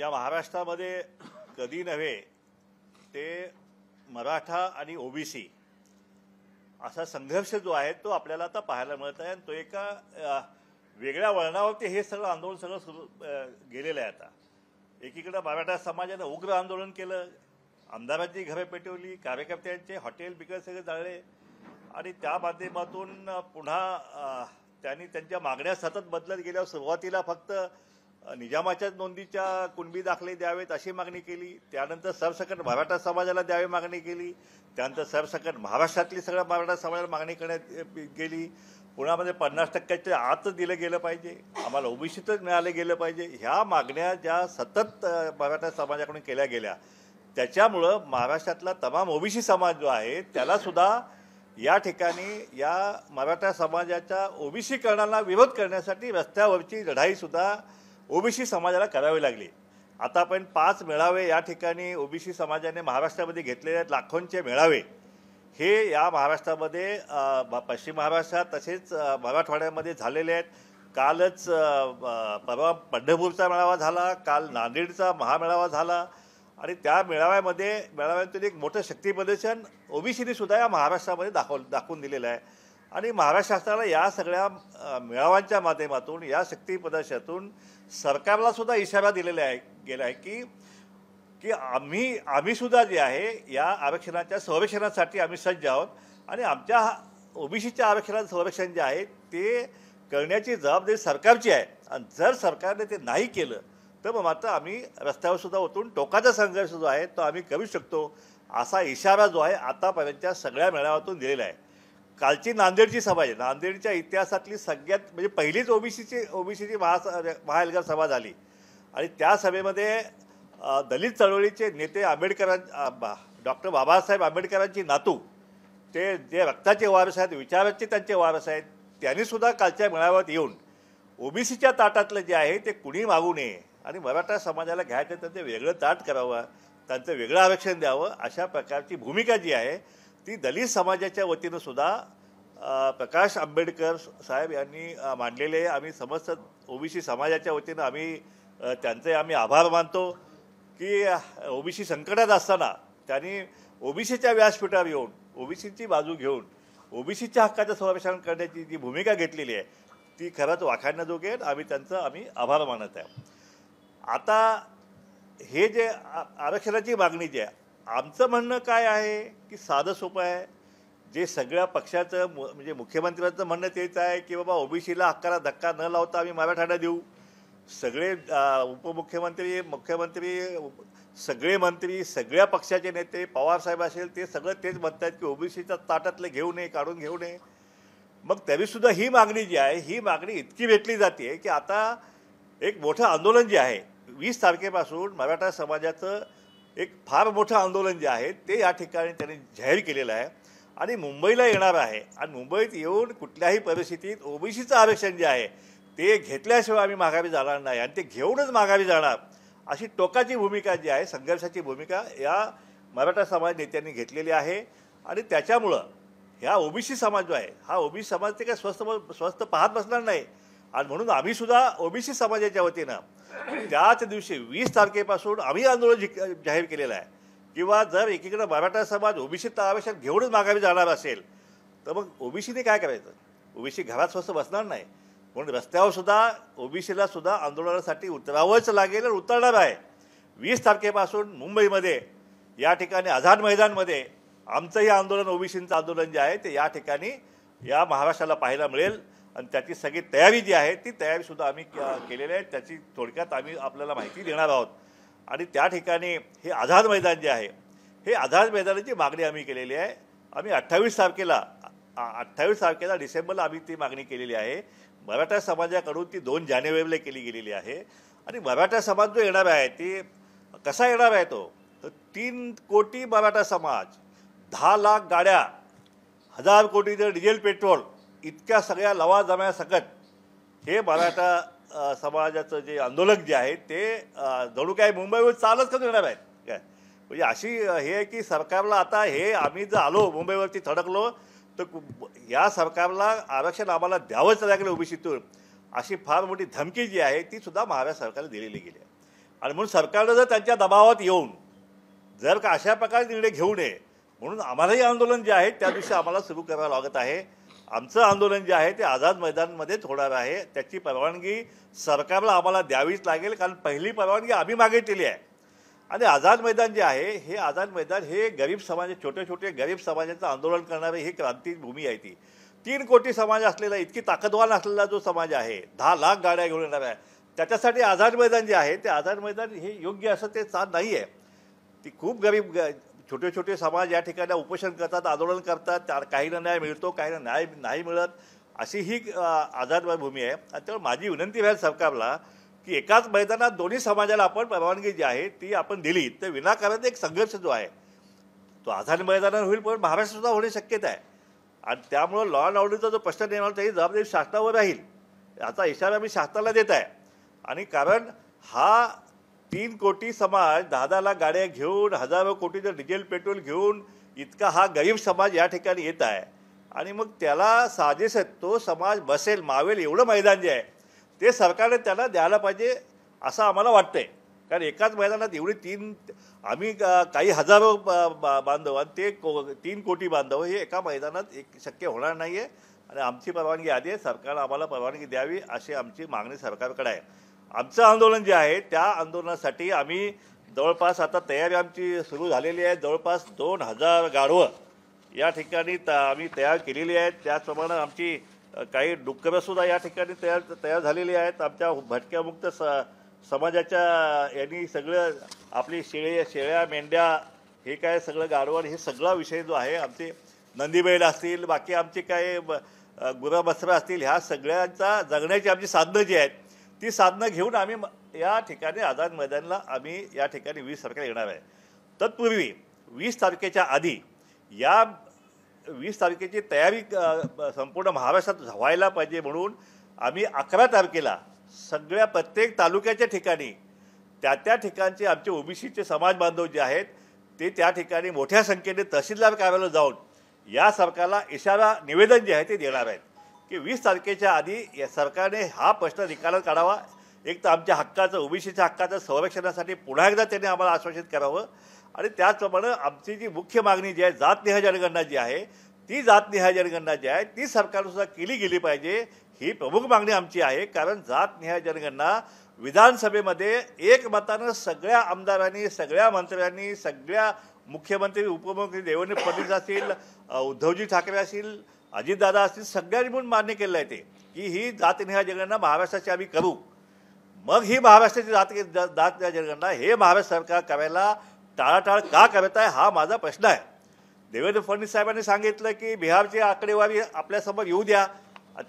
या महाराष्ट्रामध्ये कधी नव्हे ते मराठा आणि ओबीसी असा संघर्ष जो आहे तो आपल्याला आता पाहायला मिळत आहे आणि तो एका वेगळ्या वळणावरती हे सगळं आंदोलन सुरू गेलेलं आहे. आता एकीकडे मराठा समाजाने उग्र आंदोलन केलं, आमदारांची घरे पेटवली, कार्यकर्त्यांचे हॉटेल बिकट सगळे जाळले आणि त्या माध्यमातून पुन्हा त्यांनी त्यांच्या मागण्या सतत बदलत गेल्यावर सुरुवातीला फक्त निजामाच्याच नोंदीच्या कुणबी दाखले द्यावेत अशी मागणी केली, त्यानंतर सरसकट मराठा समाजाला द्यावी मागणी केली, त्यानंतर सरसकट महाराष्ट्रातली सगळ्या मराठा समाजाला मागणी करण्यात गेली, पुण्यामध्ये 50% आतच दिलं गेलं पाहिजे, आम्हाला ओबीसीतच मिळालं गेलं पाहिजे. ह्या मागण्या ज्या सतत मराठा समाजाकडून केल्या गेल्या त्याच्यामुळं महाराष्ट्रातला तमाम ओबीसी समाज जो आहे त्यालासुद्धा या ठिकाणी या मराठा समाजाच्या ओबीसीकरणाला विरोध करण्यासाठी रस्त्यावरची लढाईसुद्धा ओबीसी समाजाला करावी लागली. आतापर्यंत 5 मेळावे या ठिकाणी ओबीसी समाजाने महाराष्ट्रामध्ये घेतलेले आहेत. लाखोंचे मेळावे हे या महाराष्ट्रामध्ये पश्चिम महाराष्ट्रात तसेच मराठवाड्यामध्ये झालेले आहेत. कालच परवा पंढरपूरचा मेळावा झाला, काल नांदेडचा महामेळावा झाला आणि त्या मेळाव्यातून एक मोठं शक्ती प्रदर्शन ओबीसीने सुद्धा या महाराष्ट्रामध्ये दाखवून दिलेलं आहे. आणि महाराष्ट्र शासनाला या सगळ्या मेळाव्यांच्या माध्यमातून या शक्ती प्रदर्शनातून सरकारला सुद्धा इशारा दिलेला गेला आहे की आम्ही सुद्धा जे आहे या आरक्षणाच्या संरक्षणासाठी आम्ही सज्ज आहोत आणि आमच्या ओबीसीच्या आरक्षणाचं संरक्षण जे आहे ते करण्याची जबाबदारी सरकारची आहे. आणि जर सरकारने ते नाही केलं तर मात्र आम्ही रस्त्यावर सुद्धा उतरून टोकाचा संघर्ष जो आहे तो आम्ही करू शकतो असा इशारा जो आहे आतापर्यंतच्या सगळ्या मेळाव्यातून दिलेला आहे. कालची नांदेडची सभा आहे, नांदेडच्या इतिहासातली सगळ्यात म्हणजे पहिलीच ओबीसीची महाएल्गार सभा झाली आणि त्या सभेमध्ये दलित चळवळीचे नेते डॉक्टर बाबासाहेब आंबेडकरांची नातू ते जे रक्ताचे वारस आहेत, विचाराचे त्यांचे वारस आहेत, त्यांनीसुद्धा कालच्या मेळाव्यात येऊन ओबीसीच्या ताटातलं जे आहे ते कुणी मागू नये आणि मराठा समाजाला घ्यायचं त्यांचं वेगळं ताट करावं, त्यांचं वेगळं आरक्षण द्यावं अशा प्रकारची भूमिका जी आहे ती दलित समाजाच्या वतीनं सुद्धा प्रकाश आंबेडकर साहेब यांनी मांडलेले आहे. आम्ही समस्त ओबीसी समाजाच्या वतीनं त्यांचे आम्ही आभार मानतो की ओबीसी संकटात असताना त्यांनी ओबीसीच्या व्यासपीठावर येऊन ओबीसीची बाजू घेऊन ओबीसीच्या हक्काचं संरक्षण करण्याची जी भूमिका घेतलेली आहे ती खरंच वाखाणण्याजोगी आहे. आम्ही आभार मानत आहे. आता हे जे आरक्षणाची मागणी जी आहे आमचं म्हणणं काय आहे की साधं सोपं आहे. जे सगळ्या पक्षाचं म्हणजे मुख्यमंत्र्यांचं म्हणणं तेच आहे की बाबा ओबीसीला हक्काला धक्का न लावता आम्ही मराठ्यांना देऊ. सगळे उपमुख्यमंत्री मुख्यमंत्री सगळे मंत्री सगळ्या पक्षाचे नेते पवारसाहेब असेल ते सगळं तेच म्हणत आहेत की ओबीसीच्या ताटातलं घेऊ नये, काढून घेऊ नये. मग तरीसुद्धा ही मागणी जी आहे ही मागणी इतकी भेटली जाते की आता एक मोठं आंदोलन जे आहे 20 तारखेपासून मराठा समाजाचं एक फार मोठं आंदोलन जे आहे ते या ठिकाणी त्यांनी जाहीर केलेलं आहे आणि मुंबईला येणार आहे आणि मुंबईत येऊन कुठल्याही परिस्थितीत ओबीसीचं आरक्षण जे आहे ते घेतल्याशिवाय आम्ही माघारी जाणार नाही आणि ते घेऊनच माघारी जाणार अशी टोकाची भूमिका जी आहे, संघर्षाची भूमिका या मराठा समाज नेत्यांनी घेतलेली आहे. आणि त्याच्यामुळं ह्या ओबीसी समाज जो आहे हा ओबीसी समाज ते काय स्वस्त पाहत बसणार नाही आणि म्हणून आम्ही सुद्धा ओबीसी समाजाच्या वतीनं त्याच दिवशी 20 तारखेपासून आम्ही आंदोलन जाहीर केलेलं आहे. किंवा जर एकीकडे मराठा समाज ओबीसी आरक्षण घेऊनच माघारी जाणार असेल तर मग ओबीसीने काय करायचं? ओबीसी घरात स्वस्त बसणार नाही. म्हणून रस्त्यावर सुद्धा ओबीसीला सुद्धा आंदोलनासाठी उतरावंच लागेल आणि उतरणार आहे. 20 तारखेपासून मुंबईमध्ये या ठिकाणी आझाद मैदानमध्ये आमचं हे आंदोलन ओबीसीचं आंदोलन जे आहे ते या ठिकाणी या महाराष्ट्राला पाहायला मिळेल आणि त्याची सगळी तयारी जी आहे ती तयारीसुद्धा आम्ही केलेली आहे. त्याची थोडक्यात आम्ही आपल्याला माहिती देणार आहोत. आणि त्या ठिकाणी हे आझाद मैदान जे आहे हे आझाद मैदानाची मागणी आम्ही केलेली आहे. आम्ही 28 तारखेला डिसेंबरला आम्ही ती मागणी केलेली आहे. मराठा समाजाकडून ती 2 जानेवारीला केली गेलेली आहे. आणि मराठा समाज जो येणार आहे ती कसा येणार आहे तो 3 कोटी मराठा समाज, 10 लाख गाड्या, 1000 कोटीचं डिझेल पेट्रोल इतक्या सगळ्या लवाजम्यासकट हे मराठा समाजाचं जे आंदोलक जे आहे ते जणू काय मुंबईवर चालच करून येणार आहेत काय. म्हणजे अशी हे आहे की सरकारला आता हे आम्ही जर आलो मुंबईवरती थडकलो तर या सरकारला आरक्षण आम्हाला द्यावंच लागेल ओबीसीतून अशी फार मोठी धमकी जी आहे ती सुद्धा महाराष्ट्र सरकारला दिलेली गेली आहे. आणि म्हणून सरकारनं जर त्यांच्या दबावात येऊन जर का अशा प्रकारे निर्णय घेऊ नये म्हणून आम्हालाही आंदोलन जे आहे त्या दिवशी आम्हाला सुरू करावं लागत आहे. आमचं आंदोलन जे आहे ते आझाद मैदानमध्येच होणार आहे. त्याची परवानगी सरकारला आम्हाला द्यावीच लागेल, कारण पहिली परवानगी आम्ही मागितलेली आहे. आणि आझाद मैदान जे आहे हे आझाद मैदान हे गरीब समाज, छोटे छोटे गरीब समाजाचं आंदोलन करणारे ही क्रांती भूमी आहे. ती 3 कोटी समाज असलेला, इतकी ताकदवान असलेला जो समाज आहे, 10 लाख गाड्या घेऊन येणार आहे, त्याच्यासाठी आझाद मैदान जे आहे ते आझाद मैदान हे योग्य असं ते स्थान नाही आहे. ती खूप गरीब छोटे छोटे समाज या ठिकाणी उपोषण करतात, आंदोलन करतात, काहींना न्याय मिळतो, काहींना न्याय नाही मिळत, अशी ही आझाद भूमी आहे. त्यामुळे माझी विनंती आहे सरकारला की एकाच मैदानात दोन्ही समाजाला आपण परवानगी जी आहे ती आपण दिली तर विनाकारण एक संघर्ष जो आहे तो आझाद मैदानात होईल, पण महाराष्ट्रात सुद्धा होण्याची शक्यता आहे. आणि त्यामुळं लॉ अँड ऑर्डरचा जो प्रश्न निर्माण त्याची जबाबदारी शासनावर राहील, याचा इशारा मी शासनाला देत आहे. आणि कारण हा 3 कोटी समाज 10-10 लाख गाड्या घेऊन, हजारो कोटीचं डिझेल पेट्रोल घेऊन इतका हा गरीब समाज या ठिकाणी येत आहे. आणि मग त्याला साजेस तो समाज बसेल, मावेल एवढं मैदान जे आहे ते सरकारने त्याला द्यायला पाहिजे असं आम्हाला वाटतंय. कारण एकाच मैदानात एवढी आम्ही काही हजारो बांधव आणि ते 3 कोटी बांधव हे एका मैदानात शक्य होणार नाही आहे. आणि आमची परवानगी आधी आहे, सरकारला आम्हाला परवानगी द्यावी अशी आमची मागणी सरकारकडे आहे. आमचं आंदोलन जे आहे त्या आंदोलनासाठी आम्ही जवळपास आता तयारी आमची सुरू झालेली आहे. जवळपास 2000 गाढवं या ठिकाणी आम्ही तयार केलेली आहेत. त्याचप्रमाणे आमची काही डुक्करंसुद्धा या ठिकाणी तयार झालेली आहेत. आमच्या भटक्यामुक्त समाजाच्या यांनी सगळं आपली शेळ्या मेंढ्या हे काय सगळं गाढवं हे सगळा विषय जो आहे, आमचे नंदीबैल असतील, बाकी आमचे काय गुरं बसरं असतील, ह्या सगळ्यांचा जगण्याची आमची साधनं जी आहेत ती साधनं घेऊन आम्ही या ठिकाणी आझाद मैदानला आम्ही या ठिकाणी 20 तारखेला येणार आहे. तत्पूर्वी 20 तारखेच्या आधी या 20 तारखेची तयारी संपूर्ण महाराष्ट्रात व्हायला पाहिजे म्हणून आम्ही 11 तारखेला सगळ्या प्रत्येक तालुक्याच्या ठिकाणी त्या ठिकाणचे आमचे ओबीसीचे समाज बांधव जे आहेत ते त्या ठिकाणी मोठ्या संख्येने तहसीलदार कार्यालयाला जाऊन या सरकारला इशारा निवेदन जे आहे ते देणार आहेत की 20 तारखेच्या आधी या सरकारने हा प्रश्न निकालात काढावा. एक तर आमच्या हक्काचं, ओबीसीच्या हक्काचं संरक्षणासाठी पुन्हा एकदा त्यांनी आम्हाला आश्वासित करावं. आणि त्याचप्रमाणे आमची जी मुख्य मागणी जी आहे जातनिहाय जनगणना जी आहे ती जातनिहाय जनगणना जी आहे ती सरकारनुसार केली गेली पाहिजे, ही प्रमुख मागणी आमची आहे. कारण जातनिहाय जनगणना विधानसभेमध्ये एकमतानं सगळ्या आमदारांनी, सगळ्या मंत्र्यांनी, सगळ्या मुख्यमंत्री, उपमुख्यमंत्री देवेंद्र फडणवीस असतील, उद्धवजी ठाकरे असतील, अजितदादा असतील, सगळ्यांनी म्हणून मान्य केलं आहे ते की ही जातनिहाय जनगणना महाराष्ट्राची आम्ही करू. मग ही महाराष्ट्राची जातनिहाय जनगणना हे महाराष्ट्र सरकार करायला टाळाटाळ का करत आहे हा माझा प्रश्न आहे. देवेंद्र फडणवीस साहेबांनी सांगितलं की बिहारची आकडेवारी आपल्यासमोर येऊ द्या,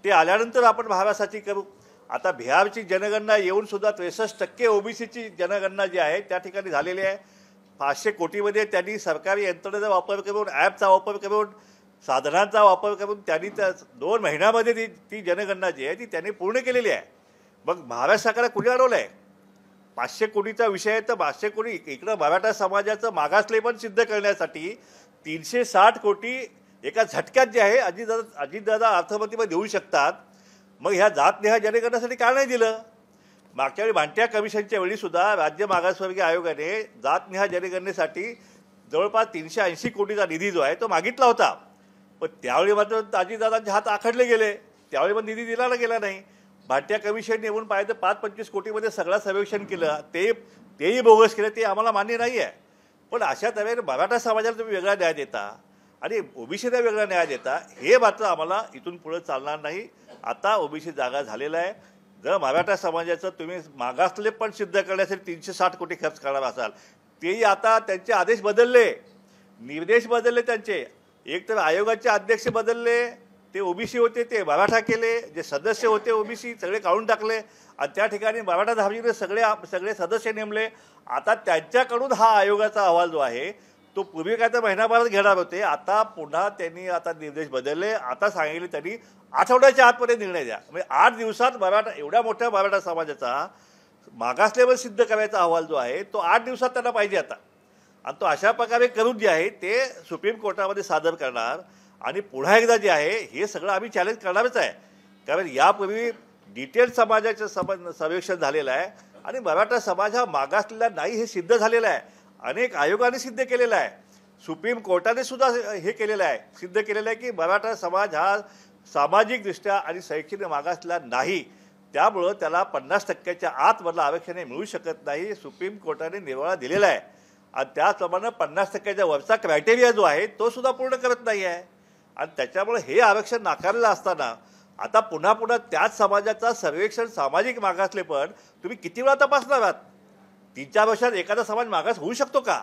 ते आल्यानंतर आपण महाराष्ट्राची करू. आता बिहारची जनगणना येऊन सुद्धा 63% ओबीसीची जनगणना जी आहे त्या ठिकाणी झालेली आहे. 500 कोटीमध्ये त्यांनी सरकारी यंत्रणेचा वापर करून, ॲपचा वापर करून, साधनांचा वापर करून त्यांनी 2 महिन्यामध्ये ती जनगणना जी आहे ती त्यांनी पूर्ण केलेली आहे. मग महाराष्ट्र सरकारला कुणी अडवलं आहे? 500 कोटीचा विषय आहे तर 500 कोटी इकडं मराठा समाजाचं मागासलेपण सिद्ध करण्यासाठी 360 कोटी एका झटक्यात जे आहे अजितदादा अर्थमंत्रीमध्ये देऊ शकतात. मग ह्या जातनिहाय जनगणनेसाठी का नाही दिलं? मागच्या वेळी भांट्या कमिशनच्या वेळीसुद्धा राज्य मागासवर्गीय आयोगाने जातनिहाय जनगणनेसाठी जवळपास 380 कोटीचा निधी जो आहे तो मागितला होता. पण त्यावेळी मात्र अजितदादांचे हात आखडले गेले, त्यावेळी पण निधी दिला गेला नाही. भांट्या कमिशन येऊन पाहिजे 5-25 कोटीमध्ये सगळं सर्वेक्षण केलं, तेही बोगस केलं, ते आम्हाला मान्य नाही आहे. पण अशा तऱ्हेने मराठा समाजाला तुम्ही वेगळा न्याय देता आणि ओबीसीला वेगळा न्याय देता, हे मात्र आम्हाला इथून पुढे चालणार नाही. आता ओबीसी जागा झालेला आहे. जर मराठा समाजाचं तुम्ही मागासलेपण सिद्ध करण्यासाठी 360 कोटी खर्च करणार असाल, तेही आता त्यांचे आदेश बदलले, निर्देश बदलले त्यांचे. एक तर आयोगाचे अध्यक्ष बदलले, ते ओबीसी होते ते मराठा केले, जे सदस्य होते ओबीसी सगळे काढून टाकले आणि त्या ठिकाणी मराठा धार्मिक सगळे सदस्य नेमले. आता त्यांच्याकडून हा आयोगाचा अहवाल जो आहे तो पूर्वी काय तर महिनाभरात घेणार होते, आता पुन्हा त्यांनी आता निर्देश बदलले. आता सांगितले त्यांनी आठवड्याच्या आतमध्ये निर्णय द्या. म्हणजे 8 दिवसात एवढ्या मोठ्या मराठा समाजाचा मागासलेपण सिद्ध करायचा अहवाल जो आहे तो 8 दिवसात त्यांना पाहिजे आता. आणि तो अशा प्रकारे करून जे आहे ते सुप्रीम कोर्टामध्ये सादर करणार. आणि पुन्हा एकदा जे आहे हे सगळं आम्ही चॅलेंज करणारच आहे. कारण यापूर्वी डिटेल समाजाचं सर्वेक्षण झालेलं आहे. आणि मराठा समाज हा मागासलेला नाही हे सिद्ध झालेलं आहे. अनेक आयोगाने सिद्ध केलेलं आहे. सुप्रीम कोर्टाने सुद्धा हे केलेलं आहे, सिद्ध केलेलं आहे की मराठा समाज हा सामाजिकदृष्ट्या आणि शैक्षणिक मागासलेला नाही. त्यामुळं त्याला 50% आतमधलं आरक्षण हे मिळू शकत नाही. सुप्रीम कोर्टाने निर्वाळा दिलेला आहे आणि त्याचप्रमाणे 50% वरचा क्रायटेरिया जो आहे तो सुद्धा पूर्ण करत नाही आहे. आणि त्याच्यामुळे हे आरक्षण नाकारलेलं असताना आता पुन्हा पुन्हा त्याच समाजाचा सर्वेक्षण सामाजिक मागासले पण तुम्ही किती वेळा तपासणार आहात? 3-4 वर्षात एखादा समाज मागास होऊ शकतो का?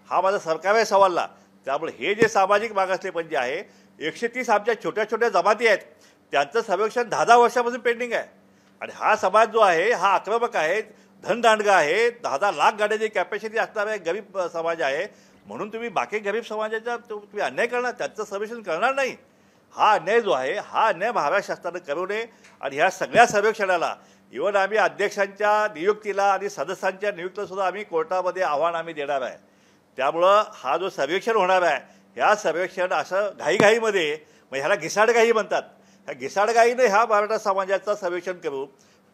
हा माझा सरकारच्या सवालला. त्यामुळे हे जे सामाजिक मागासलेपण जे आहे 130 आमच्या छोट्या छोट्या जमाती आहेत त्यांचं सर्वेक्षण 10-10 वर्षापासून पेंडिंग आहे. आणि हा समाज जो आहे हा आक्रमक आहे, धनदांडगा आहे, 10-10 लाख गाड्याची कॅपॅसिटी असणारा एक गरीब समाज आहे. म्हणून तुम्ही बाकी गरीब समाजाचा तुम्ही अन्याय करणार, त्यांचं सर्वेक्षण करणार नाही. हा अन्याय जो आहे हा अन्याय महाराष्ट्र शासनानं करू नये. आणि ह्या सगळ्या सर्वेक्षणाला इव्हन आम्ही अध्यक्षांच्या नियुक्तीला आणि सदस्यांच्या नियुक्तीला सुद्धा आम्ही कोर्टामध्ये आव्हान आम्ही देणार आहे. त्यामुळं हा जो सर्वेक्षण होणार आहे ह्या सर्वेक्षण असं घाईघाईमध्ये ह्याला घिसाडघाई म्हणतात. ह्या घिसाडघाईने ह्या मराठा समाजाचं सर्वेक्षण करून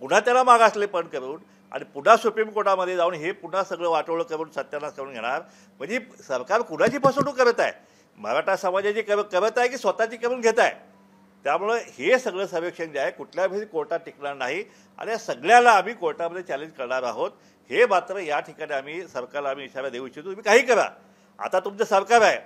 पुन्हा त्याला मागासलेपण करून आणि पुन्हा सुप्रीम कोर्टामध्ये जाऊन हे पुन्हा सगळं वाटोळं करून सत्यानाश करून घेणार. म्हणजे सरकार कुणाची फसवणूक करत आहे? मराठा समाजाची करत आहे की स्वतःची करून घेत आहे? त्यामुळं हे सगळं सर्वेक्षण जे आहे कुठल्याही कोर्टात टिकणार नाही आणि या सगळ्याला आम्ही कोर्टामध्ये चॅलेंज करणार आहोत. हे मात्र या ठिकाणी आम्ही सरकारला इशारा देऊ इच्छितो, तुम्ही काही करा, आता तुमचं सरकार आहे.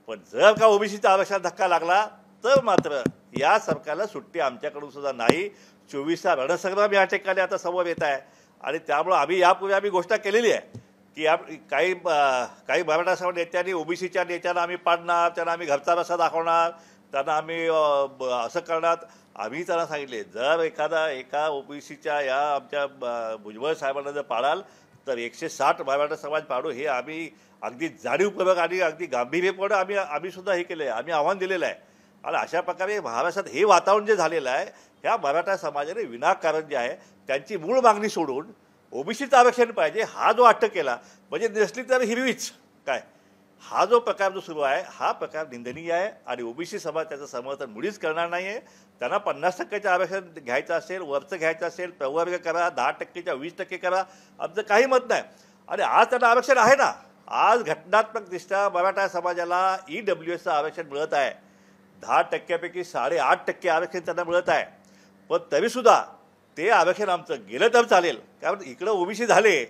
पण जर का ओबीसीचा आरक्षणात धक्का लागला तर मात्र या सरकारला सुट्टी आमच्याकडून सुद्धा नाही. 24चा रणसंग्राम या ठिकाणी आता समोर येत आहे. आणि त्यामुळं आम्ही यापूर्वी घोषणा केलेली आहे की काही मराठा समाज नेत्यांनी ओबीसीच्या नेत्यांना आम्ही पाडणार, त्यांना आम्ही घरचा रस्ता दाखवणार, त्यांना आम्ही असं करणार. आम्ही त्यांना सांगितले जर एका ओबीसीच्या या आमच्या भुजबळ साहेबांना जर पाडाल तर 160 मराठा समाज पाडू हे आम्ही अगदी जाणीवपूर्वक आणि अगदी गांभीर्यपूर्ण आम्ही सुद्धा हे केलं आहे, आम्ही आव्हान दिलेलं आहे. आणि अशा प्रकारे महाराष्ट्रात हे वातावरण जे झालेलं आहे ह्या मराठा समाजाने विनाकारण जे आहे त्यांची मूळ मागणी सोडून ओबीसीचं आरक्षण पाहिजे हा जो अटक केला म्हणजे नसली तर हिरवीच काय, हा जो प्रकार जो सुरू आहे हा प्रकार निंदनीय आहे. आणि ओबीसी समाज त्याचं समर्थन मुळीच करणार नाही आहे. त्यांना 50% आरक्षण घ्यायचं असेल, वरचं घ्यायचं असेल, प्रवर्ग करा, 10%च्या 20% करा, आमचं काही मत नाही. आणि आज त्यांना आरक्षण आहे ना, आज घटनात्मकदृष्ट्या मराठा समाजाला EWSचं आरक्षण मिळत आहे. 10%पैकी 8.5% आरक्षण त्यांना मिळत आहे. पण तरीसुद्धा ते आरक्षण आमचं गेलं तर चालेल, कारण इकडं ओबीसी झाले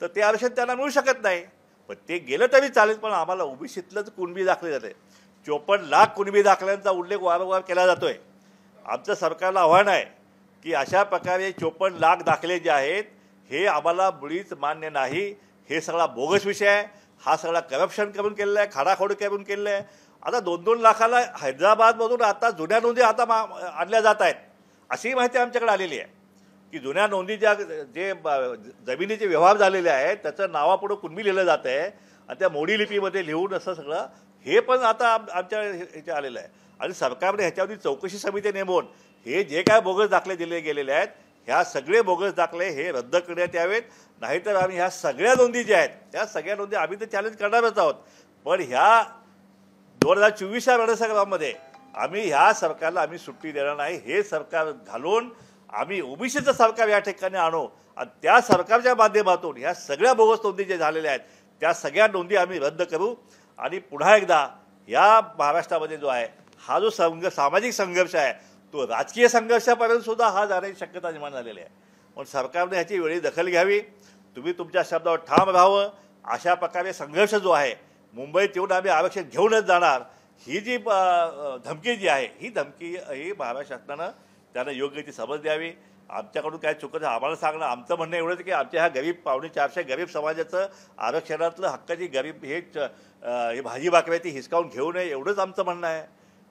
तर ते आरक्षण त्यांना मिळू शकत नाही. पण ते गेलं तरी चालेल, पण आम्हाला ओबीसीतलंच कुणबी दाखले जाते. 54 लाख कुणबी दाखल्यांचा उल्लेख वारंवार केला जातोय. आमचं सरकारला आव्हान आहे की अशा प्रकारे 54 लाख दाखले जे आहेत हे आम्हाला मुळीच मान्य नाही. हे सगळा बोगस विषय आहे. हा सगळा करप्शन करून केलेला आहे, खाडाखोड करून केलेलं आहे. आता 2-2 लाखाला हैदराबादमधून आता जुन्या नोंदी आता आणल्या जात आहेत अशी माहिती आमच्याकडे आलेली आहे की जुन्या नोंदी जे जमिनीचे व्यवहार झालेले आहेत त्याचं नावापुढं कुणबी लिहिलं जातं आहे आणि त्या मोडी लिपीमध्ये लिहून असं सगळं हे पण आता आमच्या ह्याच्या आलेलं आहे. आणि सरकारने ह्याच्यावरती चौकशी समिती नेमून हे जे काय बोगस दाखले दिले गेलेले आहेत ह्या सगळे बोगस दाखले हे रद्द करण्यात यावेत. नाहीतर आम्ही ह्या सगळ्या नोंदी ज्या आहेत त्या सगळ्या नोंदी आम्ही तर चॅलेंज करणारच आहोत. पण ह्या 2024च्या रणसंग्रामामध्ये आम्ही ह्या सरकारला सुट्टी देणार नाही. हे सरकार घालून आम्ही ओबीसीचं सरकार या ठिकाणी आणू आणि त्या सरकारच्या माध्यमातून ह्या सगळ्या बोगस नोंदी जे झालेल्या आहेत त्या सगळ्या नोंदी आम्ही रद्द करू. आणि पुन्हा एकदा या महाराष्ट्रामध्ये जो आहे हा जो सामाजिक संघर्ष आहे तो राजकीय संघर्षापर्यंत सुद्धा हा जाण्याची शक्यता निर्माण झालेली आहे. पण सरकारने ह्याची वेळी दखल घ्यावी. तुम्ही तुमच्या शब्दावर ठाम राहावं. अशा प्रकारे संघर्ष जो आहे मुंबईत येऊन आम्ही आरक्षण घेऊनच जाणार ही जी धमकी जी आहे ही धमकी ही महाराष्ट्र शासनानं त्यांना योग्य ती समज द्यावी. आमच्याकडून काय चुकत आम्हाला सांगणं. आमचं म्हणणं एवढंच की आमच्या ह्या गरीब 450 गरीब समाजाचं आरक्षणातलं हक्काची गरीब हे भाजी भाकऱ्याची हिसकावून घेऊ नये एवढंच आमचं म्हणणं आहे.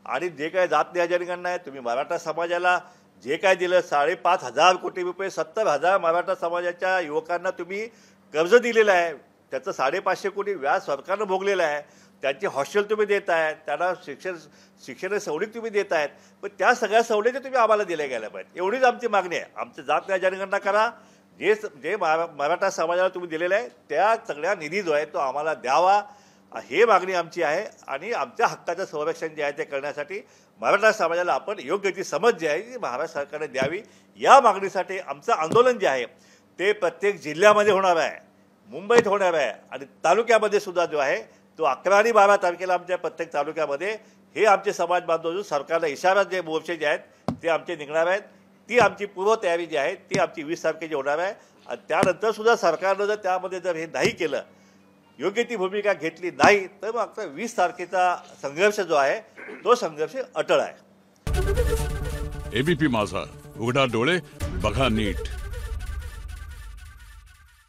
आणि जे काय जात नियोजनगणना आहे तुम्ही मराठा समाजाला जे काय दिलं 5,500 कोटी रुपये 70,000 मराठा समाजाच्या युवकांना तुम्ही कर्ज दिलेलं आहे. त्याचं 550 कोटी व्याज सरकारनं भोगलेलं आहे. त्यांची हॉस्टेल तुम्ही देत आहेत, त्यांना शिक्षण सवलत तुम्ही देत आहेत. पण त्या सगळ्या सवलती तुम्ही आम्हाला दिल्या गेल्या पाहिजेत एवढीच आमची मागणी आहे. आमचं जात जनगणना करा. जे मराठा समाजाला तुम्ही दिलेलं आहे त्या सगळ्या निधी जो आहे तो आम्हाला द्यावा हे मागणी आमची आहे. आणि आमच्या हक्काचं संरक्षण जे आहे ते करण्यासाठी मराठा समाजाला आपण योग्य ती समज जी आहे ती महाराष्ट्र सरकारने द्यावी. या मागणीसाठी आमचं आंदोलन जे आहे ते प्रत्येक जिल्ह्यामध्ये होणार आहे, मुंबईत होणार आहे आणि तालुक्यामध्ये सुद्धा जो आहे तो 11 आणि 12 तारखेला आमच्या प्रत्येक तालुक्यामध्ये हे आमचे समाज बांधव जो सरकारला इशारा जे मोर्चे जे आहेत ते आमचे निघणार आहेत. ती आमची पूर्वतयारी जी आहे ती आमची 20 तारखेची होणार आहे. आणि त्यानंतर सुद्धा सरकारनं जर त्यामध्ये जर हे नाही केलं, योग्य ती भूमिका घेतली नाही, तर मग आता 20 तारखेचा संघर्ष जो आहे तो संघर्ष अटळ आहे. एबीपी माझा, उघडा डोळे बघा नीट.